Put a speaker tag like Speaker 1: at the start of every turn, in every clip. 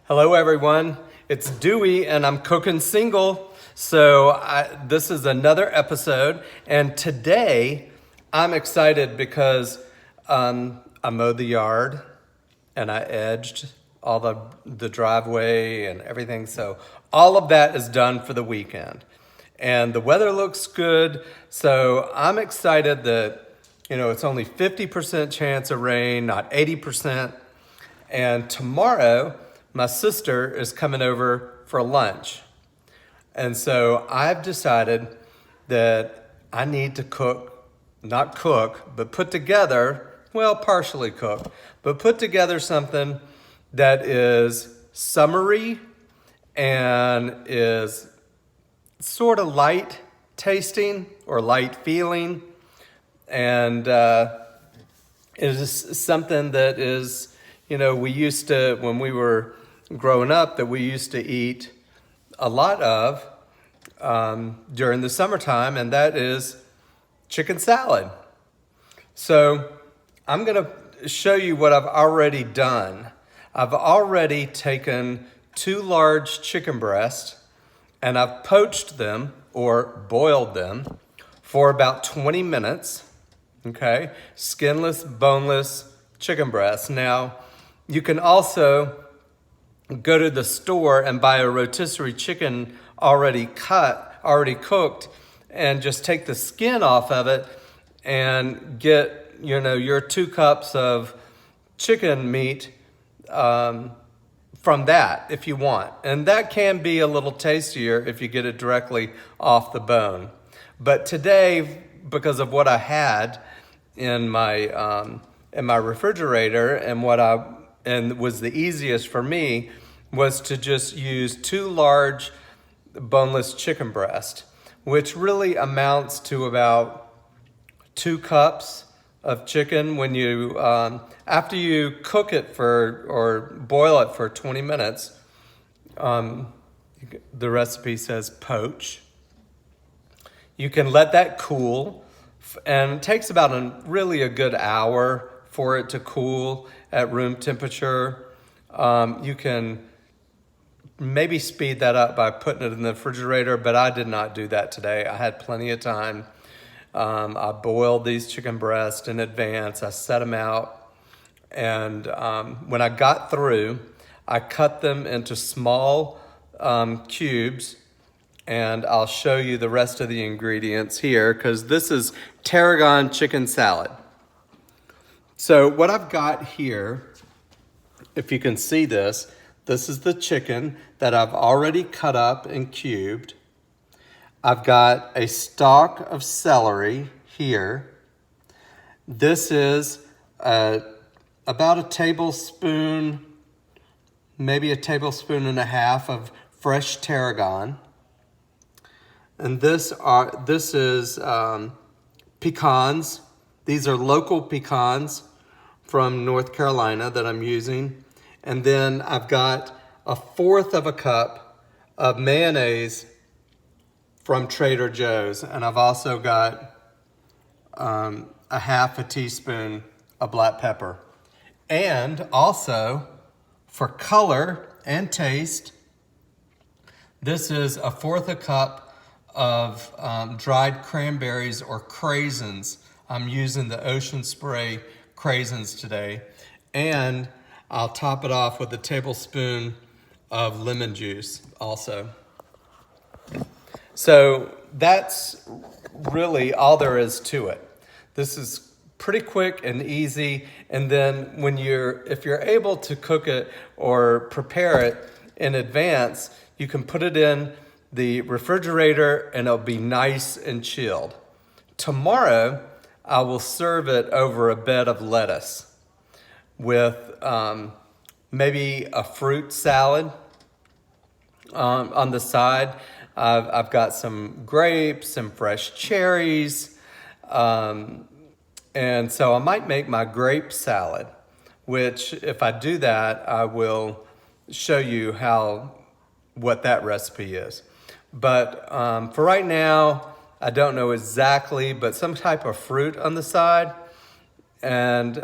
Speaker 1: Hello everyone, it's Dewey and I'm cooking single. This is another episode, and today I'm excited because I mowed the yard and I edged all the driveway and everything. So all of that is done for the weekend. And the weather looks good, so I'm excited that, it's only 50% chance of rain, not 80%. And tomorrow, my sister is coming over for lunch. And so I've decided that I need to not cook, but put together, partially cook, but put together something that is summery and is sort of light tasting or light feeling. And it is something that is, we used to, when we were growing up, that we used to eat a lot of during the summertime, and that is chicken salad. So I'm going to show you what I've already done. I've already taken 2 large chicken breasts and I've poached them or boiled them for about 20 minutes. Okay, skinless, boneless chicken breasts. Now, you can also go to the store and buy a rotisserie chicken already cooked, and just take the skin off of it and get, your 2 cups of chicken meat from that if you want. And that can be a little tastier if you get it directly off the bone. But today, because of what I had in my refrigerator, and was the easiest for me, was to just use 2 large boneless chicken breasts, which really amounts to about 2 cups of chicken. When you after you cook it or boil it for 20 minutes, the recipe says poach. You can let that cool, and it takes about really a good hour for it to cool at room temperature. You can maybe speed that up by putting it in the refrigerator, but I did not do that today. I had plenty of time. I boiled these chicken breasts in advance. I set them out, and when I got through, I cut them into small cubes, and I'll show you the rest of the ingredients here, because this is Tarragon chicken salad. So what I've got here, if you can see this is the chicken that I've already cut up and cubed. I've got a stalk of celery here. This is about a tablespoon, maybe a tablespoon and a half of fresh tarragon. And this is pecans. These are local pecans from North Carolina that I'm using. And then I've got 1/4 of a cup of mayonnaise from Trader Joe's. And I've also got a 1/2 teaspoon of black pepper. And also, for color and taste, this is 1/4 cup of dried cranberries or craisins. I'm using the Ocean Spray craisins today. And I'll top it off with a tablespoon of lemon juice also. So that's really all there is to it. This is pretty quick and easy. And then if you're able to cook it or prepare it in advance, you can put it in the refrigerator and it'll be nice and chilled. Tomorrow, I will serve it over a bed of lettuce with maybe a fruit salad on the side. I've got some grapes, some fresh cherries, and so I might make my grape salad, which if I do that, I will show you what that recipe is. But for right now, I don't know exactly, but some type of fruit on the side. And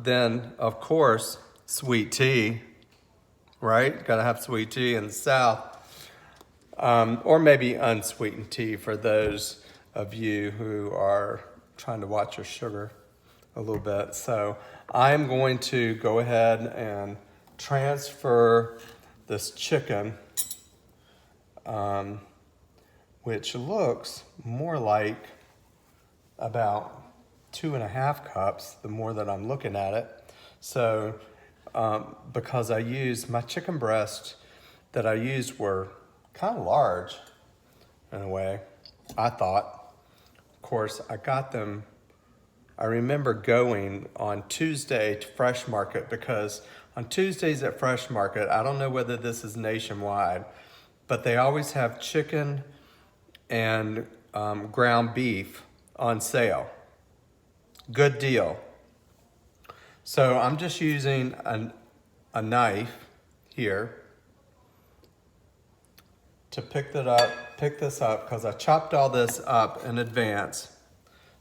Speaker 1: then, of course, sweet tea. right? Gotta have sweet tea in the South. Or maybe unsweetened tea for those of you who are trying to watch your sugar a little bit. So I'm going to go ahead and transfer this chicken, which looks more like about 2.5 cups, the more that I'm looking at it. So because I used my chicken breast that I used were kind of large in a way, I thought. Of course, I got them. I remember going on Tuesday to Fresh Market because on Tuesdays at Fresh Market, I don't know whether this is nationwide, but they always have chicken and ground beef on sale. Good deal. So I'm just using a knife here to pick this up because I chopped all this up in advance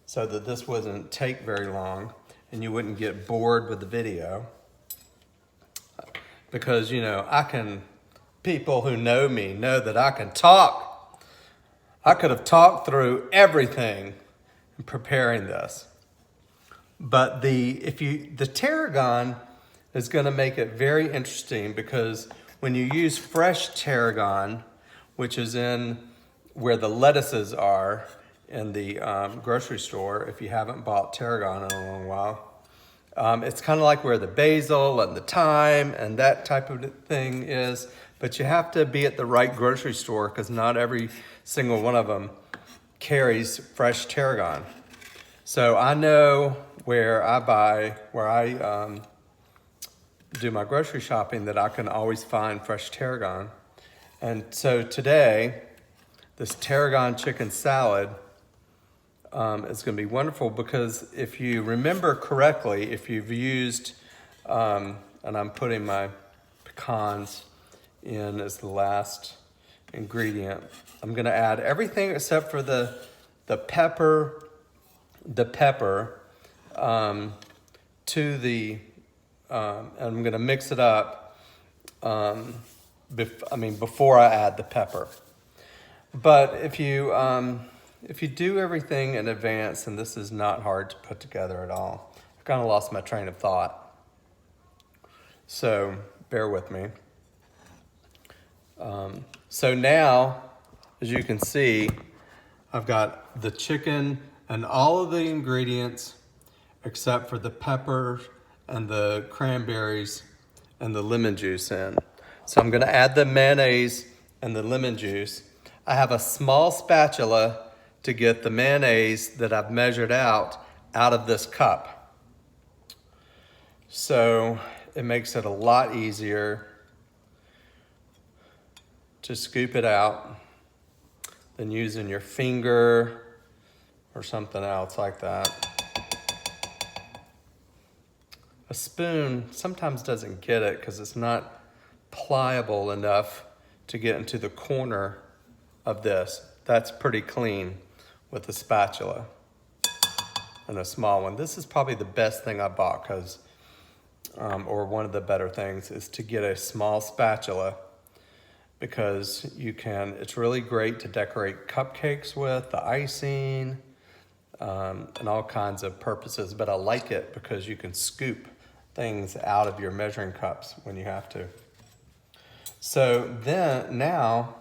Speaker 1: so that this wouldn't take very long and you wouldn't get bored with the video. Because, you know, people who know me know that I can talk. I could have talked through everything in preparing this. But the tarragon is going to make it very interesting because when you use fresh tarragon, which is in where the lettuces are in the grocery store, if you haven't bought tarragon in a long while, it's kind of like where the basil and the thyme and that type of thing is, but you have to be at the right grocery store because not every single one of them carries fresh tarragon. So I know where I do my grocery shopping that I can always find fresh tarragon. And so today, this tarragon chicken salad is going to be wonderful because if you remember correctly, if you've used, and I'm putting my pecans in as the last ingredient, I'm going to add everything except for the pepper to the, and I'm going to mix it up. Before I add the pepper. But if you do everything in advance, and this is not hard to put together at all. I kind of lost my train of thought. So bear with me. So now, as you can see, I've got the chicken and all of the ingredients except for the pepper and the cranberries and the lemon juice in. So I'm gonna add the mayonnaise and the lemon juice. I have a small spatula to get the mayonnaise that I've measured out of this cup. So it makes it a lot easier to scoop it out than using your finger or something else like that. A spoon sometimes doesn't get it because it's not pliable enough to get into the corner of this. That's pretty clean with a spatula and a small one. This is probably the best thing I bought because, or one of the better things is to get a small spatula because it's really great to decorate cupcakes with, the icing, and all kinds of purposes. But I like it because you can scoop things out of your measuring cups when you have to. So now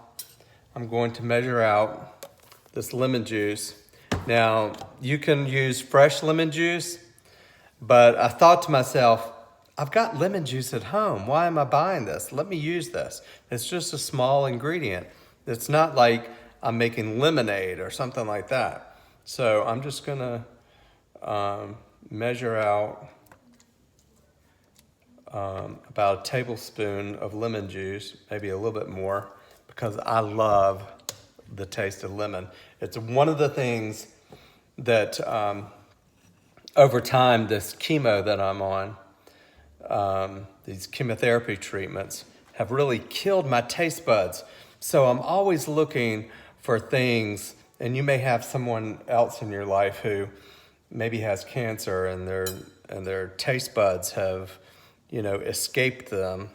Speaker 1: I'm going to measure out this lemon juice. Now you can use fresh lemon juice, but I thought to myself, I've got lemon juice at home. Why am I buying this? Let me use this. It's just a small ingredient. It's not like I'm making lemonade or something like that. So I'm just gonna measure out about a tablespoon of lemon juice, maybe a little bit more, because I love the taste of lemon. It's one of the things that over time, this chemo that I'm on, these chemotherapy treatments have really killed my taste buds. So I'm always looking for things, and you may have someone else in your life who maybe has cancer and their taste buds have, escaped them.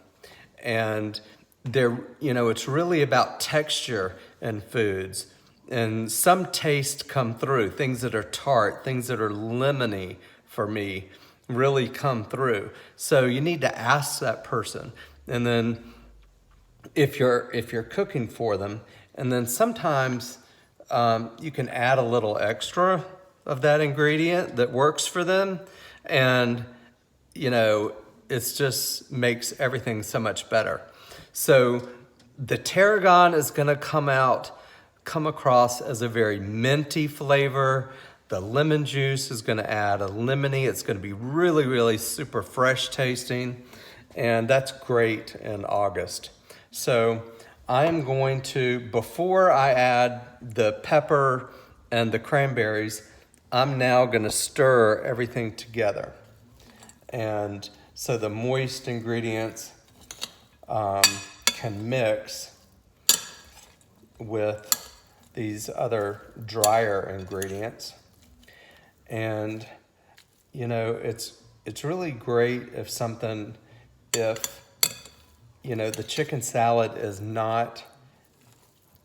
Speaker 1: And it's really about texture in foods. And some taste come through, things that are tart, things that are lemony for me really come through. So you need to ask that person. And then if you're cooking for them, and then sometimes you can add a little extra of that ingredient that works for them. And it just makes everything so much better. So the tarragon is going to come across as a very minty flavor. The lemon juice is going to add a lemony. It's going to be really, really super fresh tasting. And that's great in August. So I'm going to, before I add the pepper and the cranberries, I'm now going to stir everything together. And so the moist ingredients can mix with these other drier ingredients. And it's really great if the chicken salad is not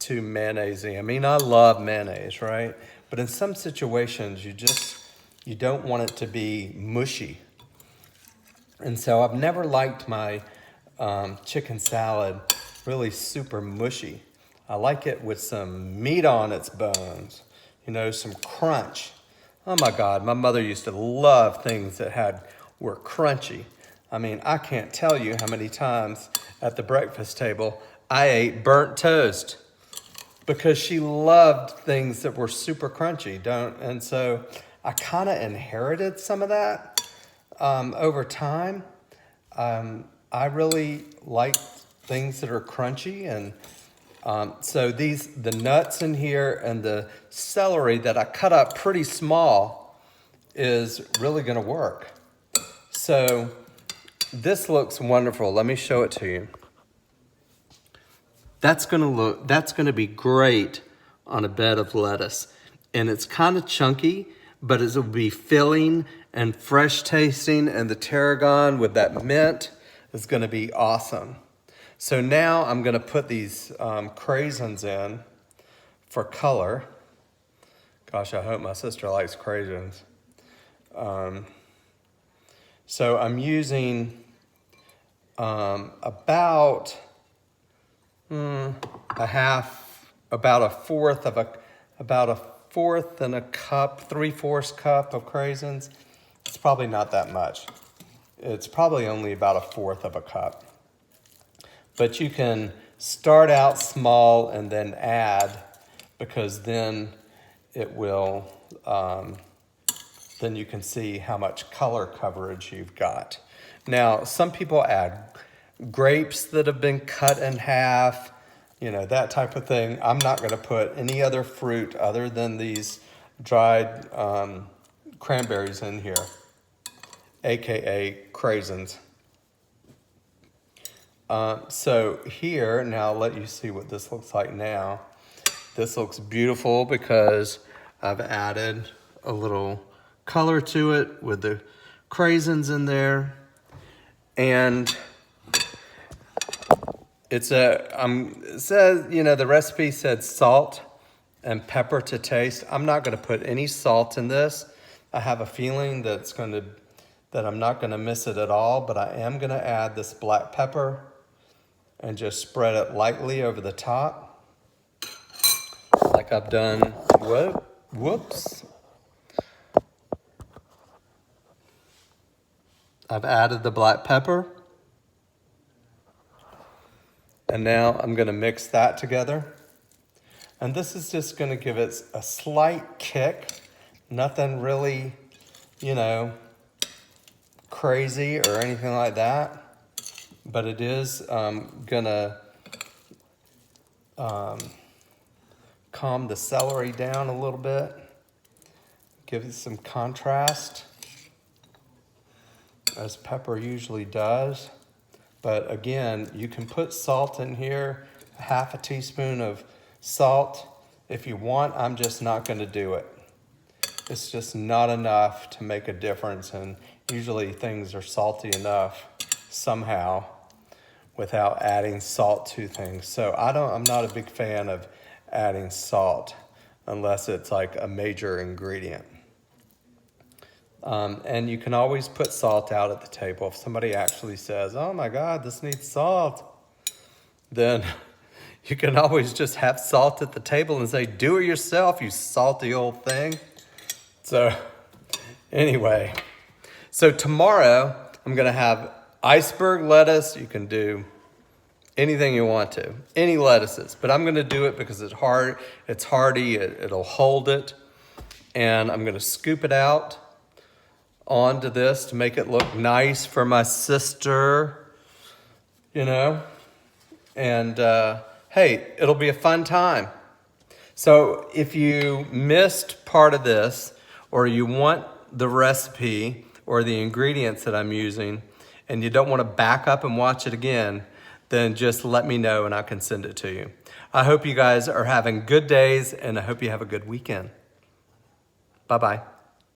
Speaker 1: too mayonnaise-y. I mean, I love mayonnaise, right? But in some situations, you don't want it to be mushy. And so I've never liked my chicken salad really super mushy. I like it with some meat on its bones, some crunch. Oh my God, my mother used to love things that were crunchy. I mean, I can't tell you how many times at the breakfast table I ate burnt toast because she loved things that were super crunchy. And so I kind of inherited some of that over time. I really like things that are crunchy, and so the nuts in here and the celery that I cut up pretty small is really going to work. So this looks wonderful. Let me show it to you. That's going to be great on a bed of lettuce. And it's kind of chunky, but it'll be filling and fresh tasting, and the tarragon with that mint is going to be awesome. So now I'm going to put these craisins in for color. Gosh, I hope my sister likes craisins. So I'm using about a fourth and a cup, 3/4 cup of craisins. It's probably not that much. It's probably only about a fourth of a cup. But you can start out small and then add, because then it will, then you can see how much color coverage you've got. Now, some people add grapes that have been cut in half, that type of thing. I'm not going to put any other fruit other than these dried cranberries in here, aka craisins. So here, now I'll let you see what this looks like now. This looks beautiful because I've added a little color to it with the craisins in there. And it says, the recipe said salt and pepper to taste. I'm not going to put any salt in this. I have a feeling that I'm not going to miss it at all, but I am going to add this black pepper and just spread it lightly over the top, like I've done. Whoops. I've added the black pepper. And now I'm going to mix that together. And this is just going to give it a slight kick. Nothing really, crazy or anything like that. But it is going to calm the celery down a little bit. Give it some contrast, as pepper usually does. But again, you can put salt in here, half a teaspoon of salt if you want. I'm just not going to do it. It's just not enough to make a difference, and usually things are salty enough somehow. without adding salt to things. So I'm not a big fan of adding salt unless it's like a major ingredient. And you can always put salt out at the table. If somebody actually says, oh my God, this needs salt, then you can always just have salt at the table and say, do it yourself, you salty old thing. So anyway, so tomorrow I'm gonna have iceberg lettuce. You can do anything you want to, any lettuces, but I'm gonna do it because it's hardy, it'll hold it. And I'm gonna scoop it out onto this to make it look nice for my sister, you know? And hey, it'll be a fun time. So if you missed part of this, or you want the recipe or the ingredients that I'm using, and you don't want to back up and watch it again, then just let me know and I can send it to you. I hope you guys are having good days, and I hope you have a good weekend. Bye-bye.